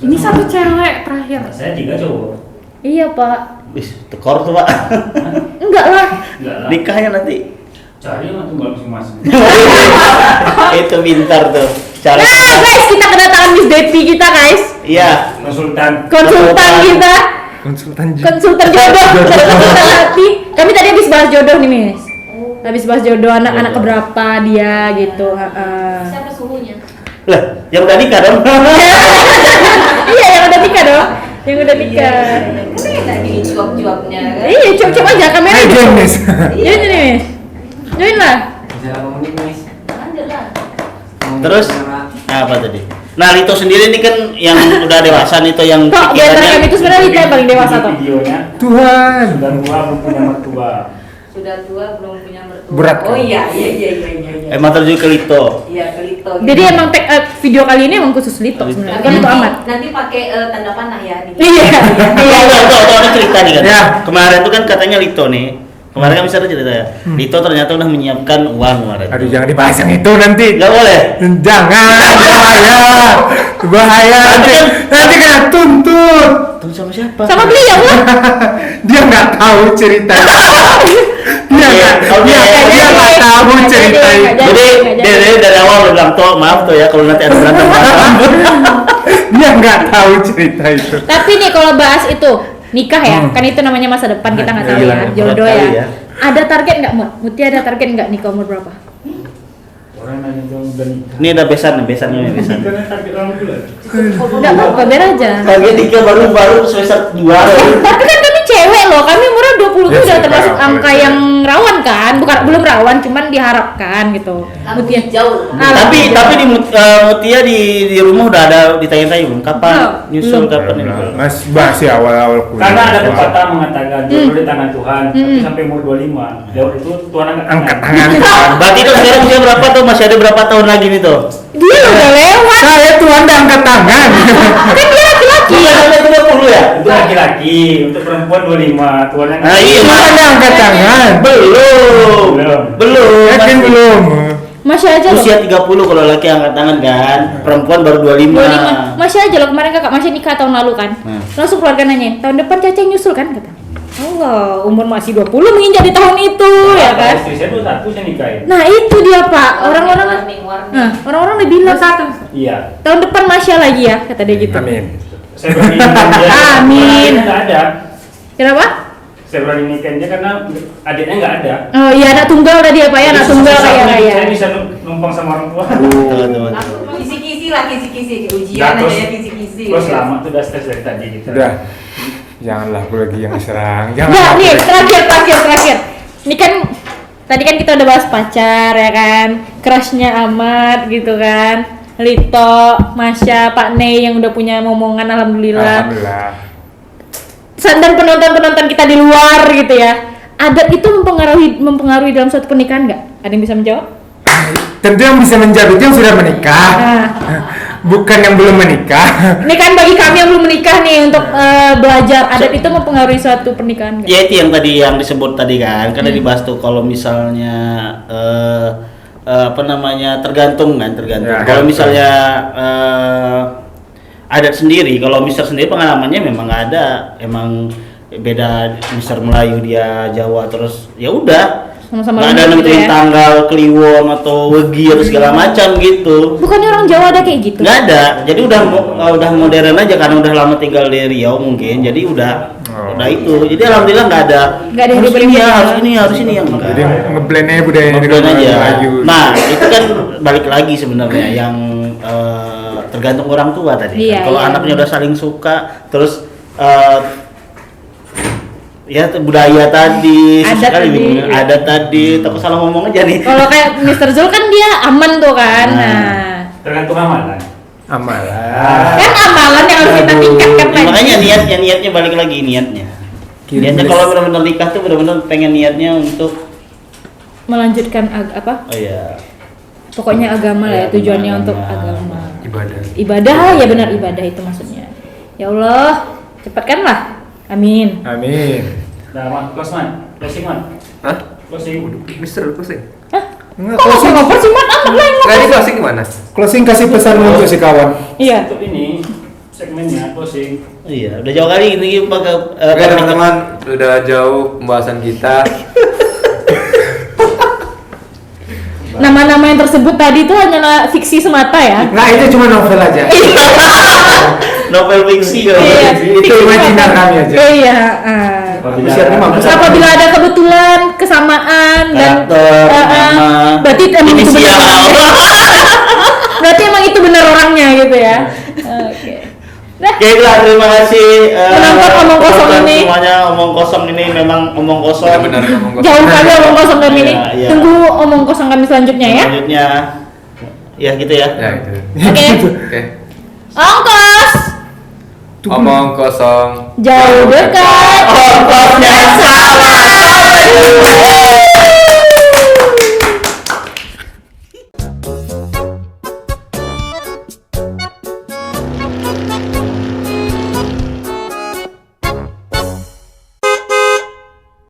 Ini satu cewek terakhir. Saya 3 cowok. Iya, Pak. Wih, tekor tuh, Pak. Enggak lah. Enggak lah. Nikahnya nanti. Cari lah tunggal masing-masing. Itu pintar tuh. Cara. Nah, guys, kita kedatangan Miss Devi kita, guys. Iya. konsultan kita. Konsultan jodoh, konsultan hati. Kami tadi habis bahas jodoh nih, Miss. Habis bahas jodoh anak keberapa dia gitu. Siapa suhunya? Lah, yang udah nikah dong. Iya, yang udah nikah dong. Yang udah nikah. Kenapa nggak dicuap-cuapnya kan? Iya, coba aja kamera. Hai, Jen, Miss. Iya, nih, Miss. Join lah. Lanjut lah. Terus apa tadi? Nah, Lito sendiri ini kan yang udah dewasa nih tuh yang Kok di antara kami itu sebenarnya Lito yang paling dewasa toh? videonya Tuhan. sudah tua belum punya mertua. Sudah tua belum punya mertua. Berat, Oh kan? iya. emang terjun ke Lito. Iya, kelito. Jadi emang video kali ini emang khusus Lito sebenarnya. Bukan untuk amat. Nanti pakai tanda panah ya. Iya. Tuh, ada cerita nih kan. Ya. Kemarin tuh kan katanya Lito nih. Kemarin kan bisa cerita ya. Lito ternyata udah menyiapkan uang kemarin. Aduh, jangan dibahas yang itu nanti. Gak boleh. Jangan, bahaya. Nanti kena tuntut. Tuh sama siapa? Sama beliau lah. Dia nggak tahu ceritanya. Dia nggak tahu ceritanya. Jadi dari awal udah bilang tuh maaf tuh ya kalau nanti ada berantem. Dia nggak tahu cerita itu. Tapi nih kalau bahas itu nikah ya, kan itu namanya masa depan kita nggak tahu Gila, ya, berat jodoh kali ya. ya. Ada target nggak Mut? Muti ada target nggak nikah umur berapa? Orang nanya dong udah nikah. Ini ada besannya. Karena target orang bulan. Nggak apa-apa, biar aja. Target nikah baru semester 2 Tapi kan kami cewek loh, kami umurnya 20 tuh Ya, udah sih, termasuk kayak angka gitu. yang rawan kan? Bukan belum rawan, cuman diharapkan gitu. Lampu Mutia. hijau. Tapi di Mutia di rumah udah ada ditanya-tanya belum kapan nyusul kapan ini? Masih awal-awal kuliah. Karena ada pepatah mengatakan jodoh di tangan Tuhan, tapi Hmm. sampai umur 25, lewat itu Tuhan Angkat tangan. Berarti itu sekarang usia berapa tuh? Masih ada berapa tahun lagi nih tuh? Dia udah lewat, Saya Tuhan udah angkat tangan. kan dia laki-laki. Iya, sampai 20 ya? Itu laki-laki, untuk perempuan 25, Tuhan yang Nah, iya, Tuhan udah angkat tangan. Belum. Yakin belum? Masih aja loh. Usia 30 kalau laki angkat tangan kan, perempuan baru 25. 25. Masih aja loh, kemarin kakak masih nikah tahun lalu kan. Langsung keluarga nanyain, tahun depan Caca nyusul kan kata. Allah, umur masih 20 menginjak di tahun itu ya kan. Istri saya 21 saya nikahin. Nah, itu dia Pak. Orang-orang warning. Nah, orang-orang udah bilang Satu. Iya. tahun depan Masya lagi ya, kata dia gitu. Amin. Saya berani nikahin dia. Amin. Adiknya nggak ada. Kenapa? Saya berani nikahin dia karena adiknya nggak ada. Oh iya, anak tunggal tadi apa ya, anak tunggal Susah-susah kayak hidup raya. Saya bisa numpang sama orang tua. Kisi-kisi lah, kisi-kisi. Ujian Nah, aja terus- ya kisi-kisi. Terus lama tuh udah stres dari tadi gitu. Udah. Janganlah aku lagi yang diserang. Enggak, Jangan. nih, terakhir. Ini kan tadi kan kita udah bahas pacar ya kan, crushnya amat gitu kan. Lito, Masya, Pak Ney yang udah punya momongan alhamdulillah. Alhamdulillah. Dan penonton-penonton kita di luar gitu ya. Adat itu mempengaruhi dalam suatu pernikahan nggak? Ada yang bisa menjawab? Tentu yang bisa menjawab itu yang sudah menikah, Nah, bukan yang belum menikah. ini kan bagi kami yang belum menikah nih untuk belajar adat itu mempengaruhi suatu pernikahan nggak? Ya itu yang tadi yang disebut tadi kan, karena dibahas tuh kalau misalnya apa namanya tergantung. Ya, Kalau gantung. misalnya adat sendiri, kalau Mister sendiri pengalamannya memang nggak ada, emang beda Mister Melayu dia Jawa terus ya udah. Sama-sama Nggak ada gitu nentuin ya. tanggal Kliwon atau Wegi atau segala macam gitu. Bukannya orang Jawa ada kayak gitu? Nggak ada, jadi udah modern aja karena udah lama tinggal di Riau mungkin, jadi udah itu. Jadi alhamdulillah nggak ada. Nggak ada yang harus ini diberi ya, beda. harus ini yang enggak. Jadi ngeblend aja budaya Ngeblend aja. Melayu. Nah itu kan balik lagi sebenarnya yang tergantung orang tua tadi. Iya, Kalau iya. anaknya udah saling suka, terus ya budaya tadi, Adat sekali tadi. ada tadi, takut salah ngomong aja nih. Kalau kayak Mr. Zul kan dia aman tuh kan. Nah, Tergantung amalan. Amalan. kan amalan yang harus kita Aduh. tingkatkan Ya, makanya lagi. niatnya balik lagi niatnya. Kirim Niatnya list. kalau benar-benar nikah tuh benar-benar pengen niatnya untuk Melanjutkan apa? oh ya Pokoknya agama lah ya, Ya, tujuannya agama. untuk agama. Ibadah. Ibadah ya, benar ibadah itu maksudnya. Ya Allah, cepatkanlah. Amin. Amin. Nah, close man. Closing man. Hah? Closing. Mister closing. Hah? Enggak, Kok closing. ngoper sih Mat? Amat lah yang Enggak di ngoper. closing gimana? Closing kasih pesan untuk si kawan. Iya. Untuk ini segmennya closing. iya udah jauh kali ini pakai Oke teman-teman, udah jauh pembahasan kita. Nama-nama yang tersebut tadi itu hanyalah fiksi semata ya. Nah, itu cuma novel aja. Novel fiksi ya. Iya. Itu imajiner kami aja. Iya. Siapnya mampus. Apabila ada kebetulan, kesamaan dan Karakter, nama, berarti emang itu inisial. benar. Berarti emang itu benar orangnya gitu ya. Oke. Nah, Oke lah, terima kasih Menonton omong kosong penonton ini. semuanya. Omong kosong ini memang omong kosong. Benar ngomong kosong. jauh kali omong kosong kami ini. Iya, iya. Tunggu omong kosong kami selanjutnya ya. Selanjutnya ya gitu ya. Ya itu. Oke. Oke. Ongkos Omong kosong. jauh dekat. Ongkosnya sama.